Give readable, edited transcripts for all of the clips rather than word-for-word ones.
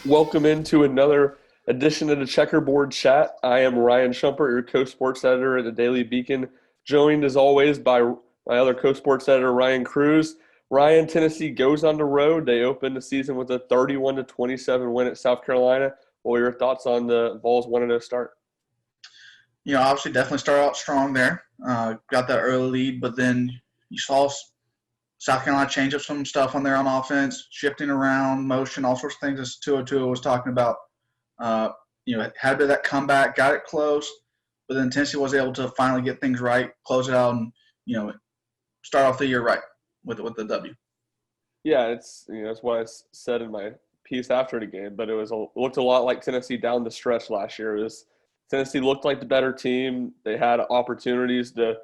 Welcome into another edition of the Checkerboard Chat. I am Ryan Shumpert, your co-sports editor at the Daily Beacon, joined as always by my other co-sports editor, Ryan Cruz. Ryan, Tennessee goes on the road. They opened the season with a 31-27 win at South Carolina. What are your thoughts on the Vols 1-0 start? Obviously definitely started out strong there. Got that early lead, but then you saw South Carolina change up some stuff on there on offense, shifting around, motion, all sorts of things as 202 was talking about. Had that comeback, got it close, but then Tennessee was able to finally get things right, close it out, and, start off the year right with the W. Yeah, it's what I said in my piece after the game, but it looked a lot like Tennessee down the stretch last year. Tennessee looked like the better team. They had opportunities to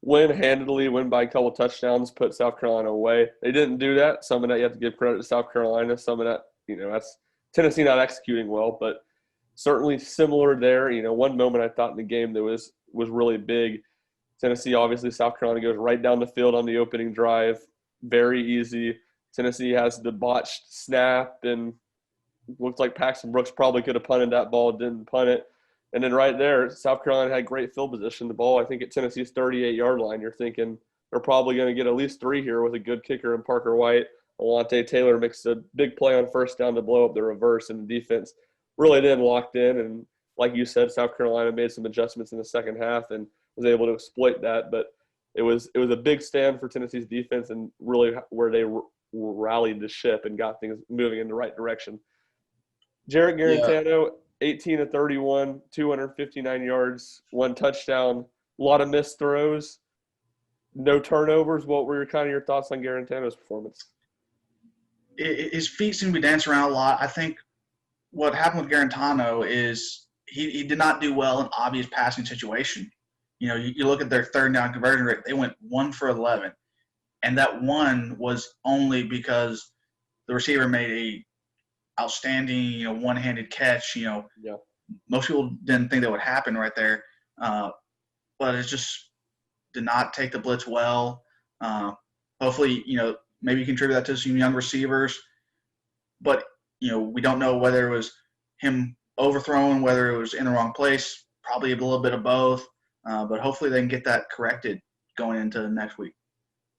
win handily, win by a couple touchdowns, put South Carolina away. They didn't do that. Some of that you have to give credit to South Carolina. Some of that, that's Tennessee not executing well, but certainly similar there. One moment I thought in the game that was really big. Tennessee, obviously, South Carolina goes right down the field on the opening drive. Very easy. Tennessee has the botched snap, and looked like Paxton Brooks probably could have punted that ball, didn't punt it. And then right there, South Carolina had great field position. The ball, I think, at Tennessee's 38-yard line. You're thinking they're probably going to get at least three here with a good kicker in Parker White. Alante Taylor makes a big play on first down to blow up the reverse, and the defense really did locked in. And like you said, South Carolina made some adjustments in the second half and was able to exploit that. But it was a big stand for Tennessee's defense and really where they rallied the ship and got things moving in the right direction. Jarrett Yeah. Garantano, 18-31, 259 yards, one touchdown, a lot of missed throws, no turnovers. What were your thoughts on Garantano's performance? His feet seem to be dancing around a lot. I think what happened with Garantano is he did not do well in obvious passing situation. You look at their third down conversion rate, they went 1 for 11. And that one was only because the receiver made a outstanding, one-handed catch. Yeah. Most people didn't think that would happen right there. But it just did not take the blitz well. Hopefully, maybe contribute that to some young receivers. But, we don't know whether it was him overthrown, whether it was in the wrong place, probably a little bit of both. But hopefully they can get that corrected going into next week.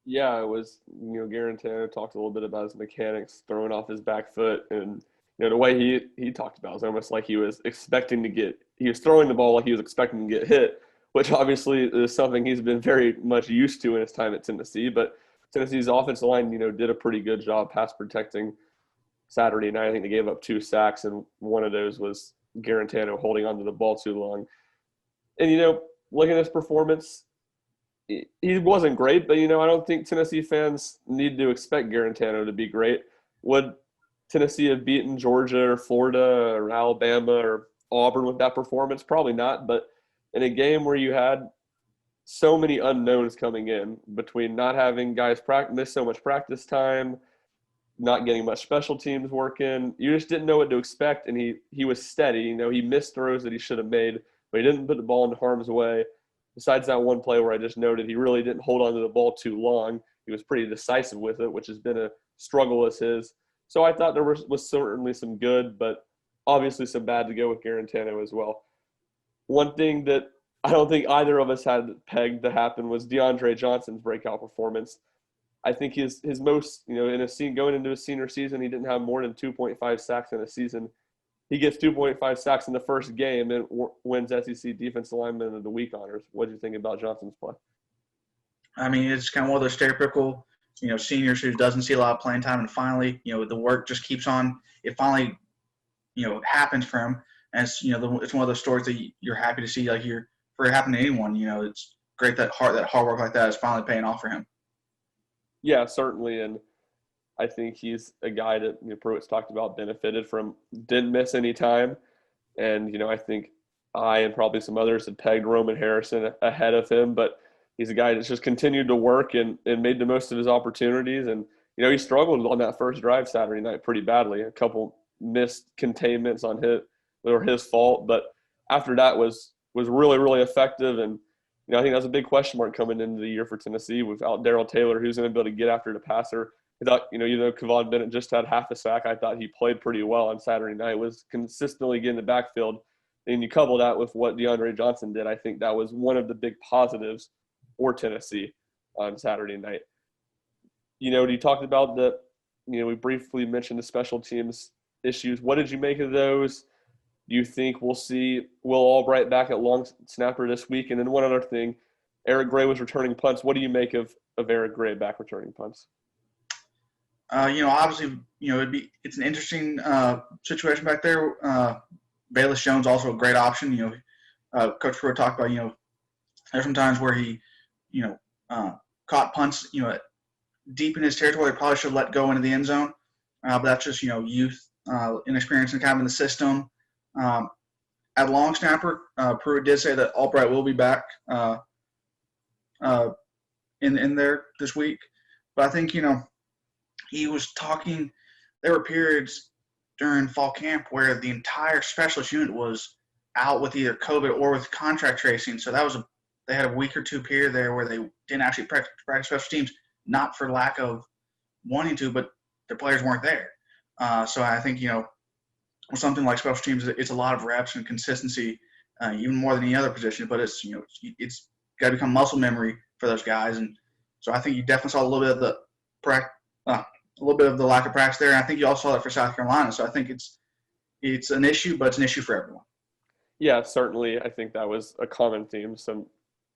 Yeah, it was, Garantano talked a little bit about his mechanics, throwing off his back foot. And, the way he talked about it was almost like he was throwing the ball like he was expecting to get hit, which obviously is something he's been very much used to in his time at Tennessee. But Tennessee's offensive line, did a pretty good job pass protecting Saturday night. I think they gave up 2 sacks, and one of those was Garantano holding onto the ball too long. And, looking at his performance, he wasn't great, but, I don't think Tennessee fans need to expect Garantano to be great. Would Tennessee have beaten Georgia or Florida or Alabama or Auburn with that performance? Probably not, but in a game where you had so many unknowns coming in between not having guys miss so much practice time, not getting much special teams work in, you just didn't know what to expect, and he was steady. He missed throws that he should have made, but he didn't put the ball in harm's way. Besides that one play where I just noted he really didn't hold on to the ball too long. He was pretty decisive with it, which has been a struggle as his. So I thought there was certainly some good, but obviously some bad to go with Garantano as well. One thing that I don't think either of us had pegged to happen was DeAndre Johnson's breakout performance. I think his most, going into his senior season, he didn't have more than 2.5 sacks in a season. He gets 2.5 sacks in the first game and wins SEC Defensive Lineman of the Week honors. What do you think about Johnson's play? I mean, it's kind of one of those stereotypical, seniors who doesn't see a lot of playing time, and finally, the work just keeps on. It finally, happens for him. And it's, it's one of those stories that you're happy to see, like for it happening to anyone. It's great that hard work like that is finally paying off for him. Yeah, certainly, and I think he's a guy that Pruitt's talked about benefited from, didn't miss any time. And, I think I and probably some others had pegged Roman Harrison ahead of him, but he's a guy that's just continued to work and made the most of his opportunities. And, he struggled on that first drive Saturday night pretty badly. A couple missed containments on his fault, but after that was really, really effective. And, I think that was a big question mark coming into the year for Tennessee without Darrell Taylor, who's going to be able to get after the passer. I thought, Kevon Bennett just had half a sack. I thought he played pretty well on Saturday night, was consistently getting the backfield. And you couple that with what Deandre Johnson did, I think that was one of the big positives for Tennessee on Saturday night. You talked about we briefly mentioned the special teams issues. What did you make of those? Do you think we'll see Will Albright back at long snapper this week? And then one other thing, Eric Gray was returning punts. What do you make of Eric Gray back returning punts? Obviously, it's an interesting situation back there. Bayless Jones also a great option. Coach Pruitt talked about, there's some times where he, caught punts, deep in his territory. They probably should let go into the end zone. But that's just, youth, inexperience and kind of in the system. At long snapper, Pruitt did say that Albright will be back in there this week. But I think, he was talking – there were periods during fall camp where the entire specialist unit was out with either COVID or with contract tracing. So they had a week or two period there where they didn't actually practice special teams, not for lack of wanting to, but their players weren't there. So I think, with something like special teams, it's a lot of reps and consistency, even more than any other position. But it's it's got to become muscle memory for those guys, and so I think you definitely saw a little bit of the lack of practice there. And I think you also saw that for South Carolina. So I think it's an issue, but it's an issue for everyone. Yeah, certainly. I think that was a common theme. Some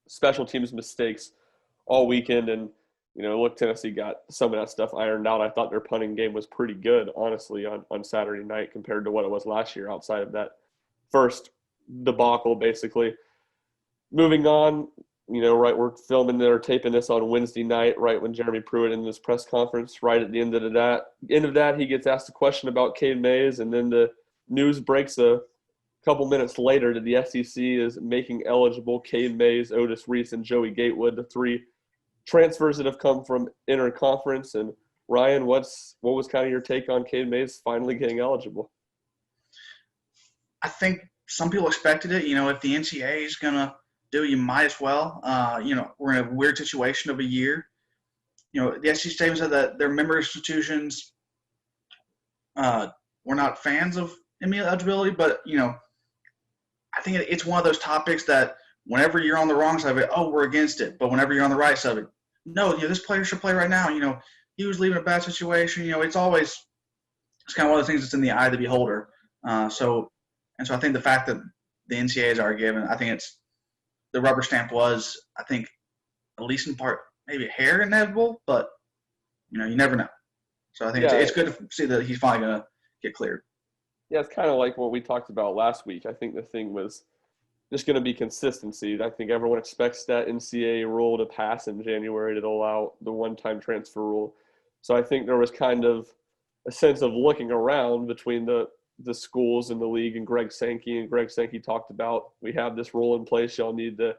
special teams mistakes all weekend, and Tennessee got some of that stuff ironed out. I thought their punting game was pretty good, honestly, on Saturday night compared to what it was last year outside of that first debacle, basically. Moving on, we're filming or taping this on Wednesday night, right when Jeremy Pruitt in this press conference, right at the end of that, he gets asked a question about Cade Mays, and then the news breaks a couple minutes later that the SEC is making eligible Cade Mays, Otis Reese, and Joey Gatewood, the three transfers that have come from interconference. And Ryan, what was kind of your take on Cade Mays finally getting eligible? I think some people expected it. If the NCAA is going to do it, you might as well. We're in a weird situation of a year. The SEC statement said that their member institutions were not fans of immediate eligibility, but, I think it's one of those topics that whenever you're on the wrong side of it, we're against it. But whenever you're on the right side of it, no, this player should play right now. He was leaving a bad situation. It's kind of one of those things that's in the eye of the beholder. So I think the fact that the NCAAs are given, I think the rubber stamp was, I think, at least in part, maybe a hair inevitable, but, you never know. So I think it's good to see that he's finally going to get cleared. Yeah, it's kind of like what we talked about last week. I think the thing was just going to be consistency. I think everyone expects that NCAA rule to pass in January to allow the one-time transfer rule. So I think there was kind of a sense of looking around between the schools in the league and Greg Sankey. And Greg Sankey talked about, we have this rule in place. Y'all need to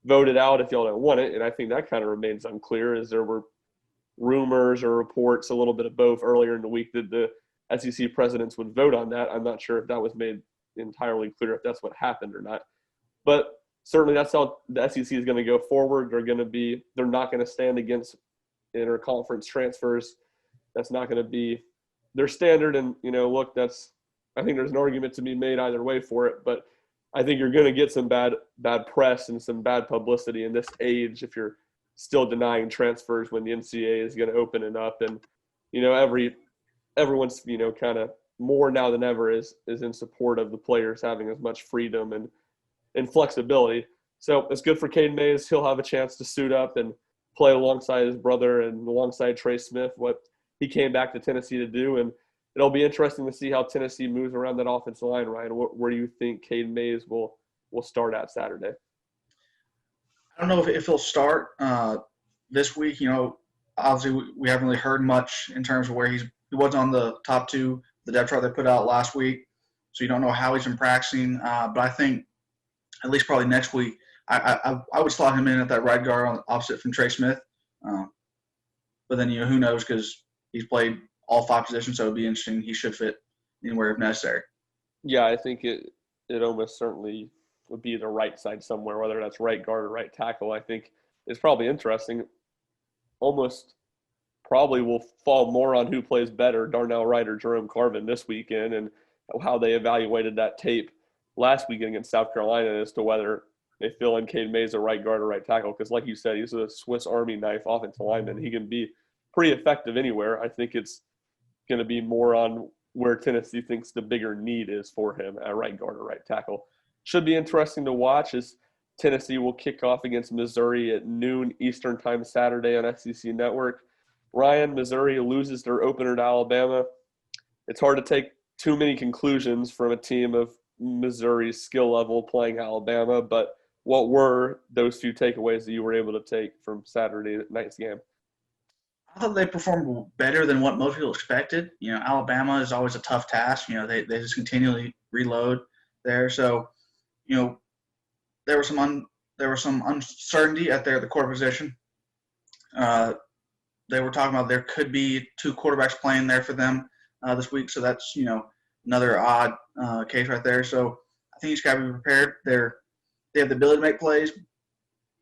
vote it out if y'all don't want it. And I think that kind of remains unclear, as there were rumors or reports, a little bit of both earlier in the week, that the SEC presidents would vote on that. I'm not sure if that was made entirely clear, if that's what happened or not. But certainly that's how the SEC is going to go forward. They're not going to stand against interconference transfers. That's not going to be their standard. And, look, I think there's an argument to be made either way for it. But I think you're going to get some bad press and some bad publicity in this age if you're still denying transfers when the NCAA is going to open it up. And, everyone's, kind of more now than ever is in support of the players having as much freedom and flexibility. So it's good for Cade Mays. He'll have a chance to suit up and play alongside his brother and alongside Trey Smith, what he came back to Tennessee to do. And it'll be interesting to see how Tennessee moves around that offensive line, Ryan. Where do you think Cade Mays will start at Saturday? I don't know if he'll start this week. Obviously we haven't really heard much in terms of where he wasn't on the top two, the depth chart they put out last week. So you don't know how he's been practicing. But I think at least probably next week, I would slot him in at that right guard on opposite from Trey Smith. But then, who knows, because he's played all five positions, so it would be interesting. He should fit anywhere if necessary. Yeah, I think it almost certainly would be the right side somewhere, whether that's right guard or right tackle. I think it's probably interesting. Almost probably will fall more on who plays better, Darnell Wright or Jerome Carvin this weekend, and how they evaluated that tape last weekend against South Carolina as to whether they feel in Cade Mays a right guard or right tackle. Because like you said, he's a Swiss Army knife offensive lineman. He can be pretty effective anywhere. I think it's going to be more on where Tennessee thinks the bigger need is for him at right guard or right tackle. Should be interesting to watch as Tennessee will kick off against Missouri at noon Eastern time Saturday on SEC Network. Ryan, Missouri loses their opener to Alabama. It's hard to take too many conclusions from a team of Missouri's skill level playing Alabama, but what were those few takeaways that you were able to take from Saturday night's game? I thought they performed better than what most people expected. Alabama is always a tough task. They just continually reload there. So, there was some uncertainty at the quarter position. They were talking about there could be two quarterbacks playing there for them this week. So that's, another odd case right there. So I think you just got to be prepared. They have the ability to make plays,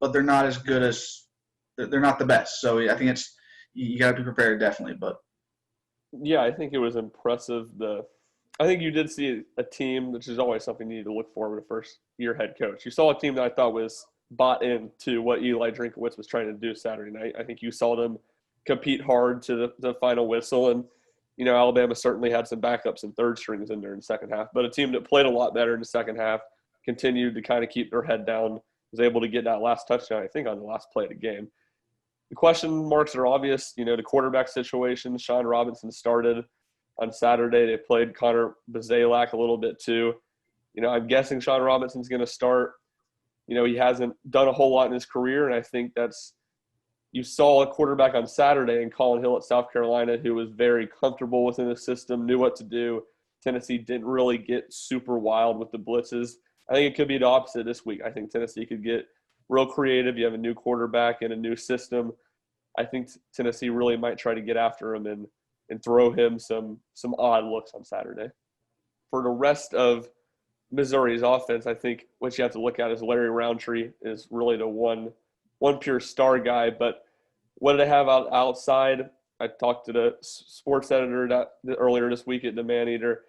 but they're not as good as – they're not the best. So I think you got to be prepared definitely. But yeah, I think it was impressive. I think you did see a team, which is always something you need to look for in a first-year head coach. You saw a team that I thought was bought into what Eli Drinkowitz was trying to do Saturday night. I think you saw them compete hard to the final whistle, and Alabama certainly had some backups and third strings in there in the second half, but a team that played a lot better in the second half continued to kind of keep their head down, was able to get that last touchdown, I think, on the last play of the game. The question marks are obvious. The quarterback situation. Sean Robinson started on Saturday. They played Connor Bazalak a little bit too. I'm guessing Sean Robinson's going to start. He hasn't done a whole lot in his career, and I think you saw a quarterback on Saturday in Colin Hill at South Carolina who was very comfortable within the system, knew what to do. Tennessee didn't really get super wild with the blitzes. I think it could be the opposite this week. I think Tennessee could get real creative. You have a new quarterback and a new system. I think Tennessee really might try to get after him and throw him some odd looks on Saturday. For the rest of Missouri's offense, I think what you have to look at is Larry Roundtree is really the one pure star guy. But what did they have outside? I talked to the sports editor earlier this week at the Maneater.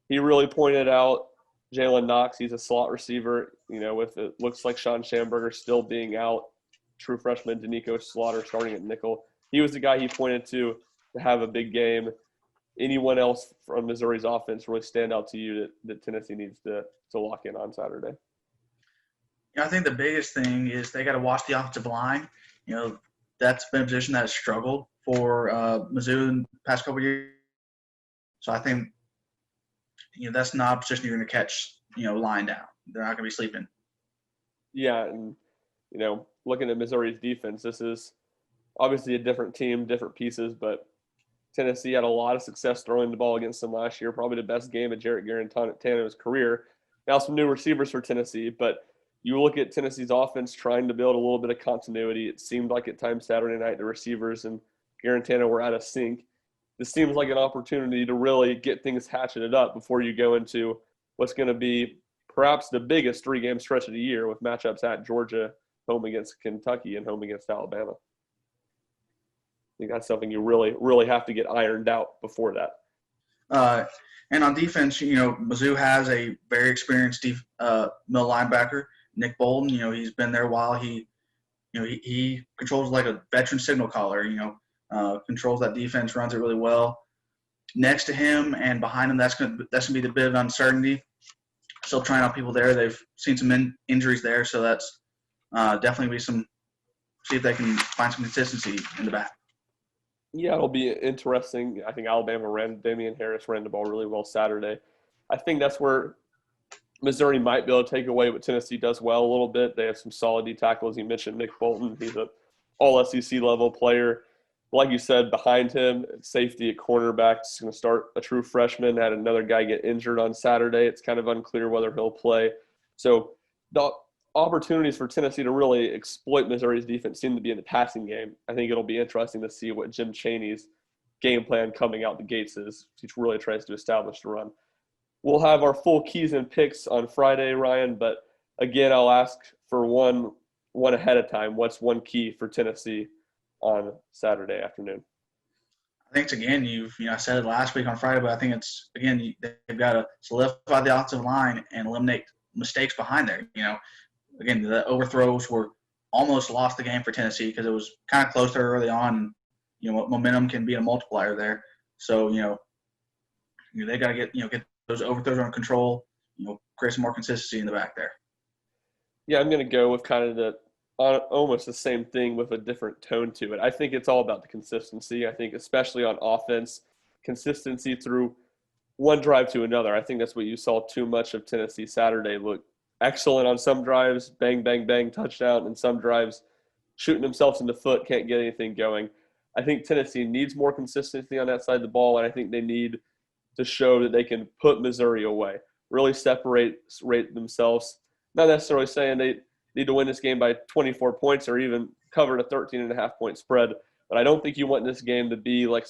He really pointed out Jalen Knox. He's a slot receiver, with it looks like Sean Schamberger still being out. True freshman Danico Slaughter starting at nickel. He was the guy he pointed to have a big game. Anyone else from Missouri's offense really stand out to you that Tennessee needs to lock in on Saturday? I think the biggest thing is they got to watch the offensive line. That's been a position that has struggled for Mizzou in the past couple of years. So I think, that's not a position you're going to catch, lying down. They're not going to be sleeping. Yeah, and, looking at Missouri's defense, this is obviously a different team, different pieces, but Tennessee had a lot of success throwing the ball against them last year, probably the best game of Jarrett Guarantano's career. Now some new receivers for Tennessee, but you look at Tennessee's offense trying to build a little bit of continuity. It seemed like at times Saturday night the receivers and Guarantano were out of sync. This seems like an opportunity to really get things hatcheted up before you go into what's going to be perhaps the biggest three-game stretch of the year with matchups at Georgia, home against Kentucky, and home against Alabama. I think that's something you really, really have to get ironed out before that. And on defense, Mizzou has a very experienced middle linebacker, Nick Bolton. He's been there a while. He controls like a veteran signal caller. Controls that defense, runs it really well. Next to him and behind him, that's gonna be the bit of uncertainty. Still trying out people there. They've seen some injuries there, so that's definitely be see if they can find some consistency in the back. Yeah, it'll be interesting. I think Damian Harris ran the ball really well Saturday. I think that's where Missouri might be able to take away what Tennessee does well a little bit. They have some solid D tackles. You mentioned Nick Bolton. He's an all-SEC level player. Like you said, behind him, safety at cornerback is going to start a true freshman. Had another guy get injured on Saturday. It's kind of unclear whether he'll play. So the opportunities for Tennessee to really exploit Missouri's defense seem to be in the passing game. I think it'll be interesting to see what Jim Chaney's game plan coming out the gates is. He really tries to establish the run. We'll have our full keys and picks on Friday, Ryan, but again, I'll ask for one ahead of time. What's one key for Tennessee on Saturday afternoon? I think it's, again, I said it last week on Friday, but I think it's, again, they've got to solidify the offensive line and eliminate mistakes behind there. Again, the overthrows were almost lost the game for Tennessee because it was kind of close there early on. Momentum can be a multiplier there. So, they got to get those overthrows under control, create some more consistency in the back there. Yeah, I'm going to go with kind of almost the same thing with a different tone to it. I think it's all about the consistency. I think especially on offense, consistency through one drive to another. I think that's what you saw too much of Tennessee Saturday. Look excellent on some drives, bang, bang, bang, touchdown, and some drives shooting themselves in the foot, can't get anything going. I think Tennessee needs more consistency on that side of the ball, and I think they need to show that they can put Missouri away, really separate themselves. Not necessarily saying they need to win this game by 24 points or even cover a 13.5-point spread, but I don't think you want this game to be like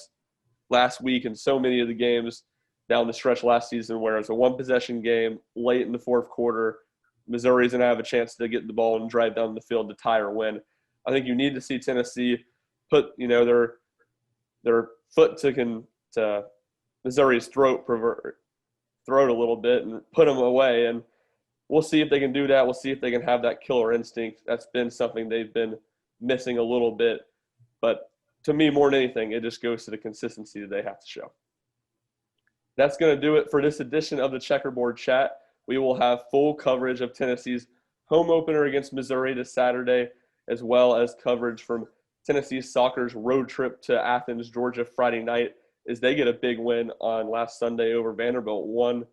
last week and so many of the games down the stretch last season where it's a one-possession game late in the fourth quarter. Missouri's going to have a chance to get the ball and drive down the field to tie or win. I think you need to see Tennessee put their foot to Missouri's throat a little bit and put them away. And we'll see if they can do that. We'll see if they can have that killer instinct. That's been something they've been missing a little bit. But to me, more than anything, it just goes to the consistency that they have to show. That's going to do it for this edition of the Checkerboard Chat. We will have full coverage of Tennessee's home opener against Missouri this Saturday, as well as coverage from Tennessee soccer's road trip to Athens, Georgia, Friday night, as they get a big win on last Sunday over Vanderbilt, 1-0.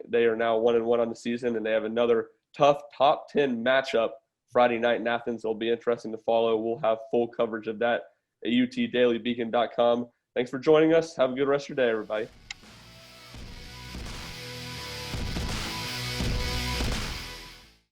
They are now 1-1 on the season, and they have another tough top 10 matchup Friday night in Athens. It'll be interesting to follow. We'll have full coverage of that at utdailybeacon.com. Thanks for joining us. Have a good rest of your day, everybody.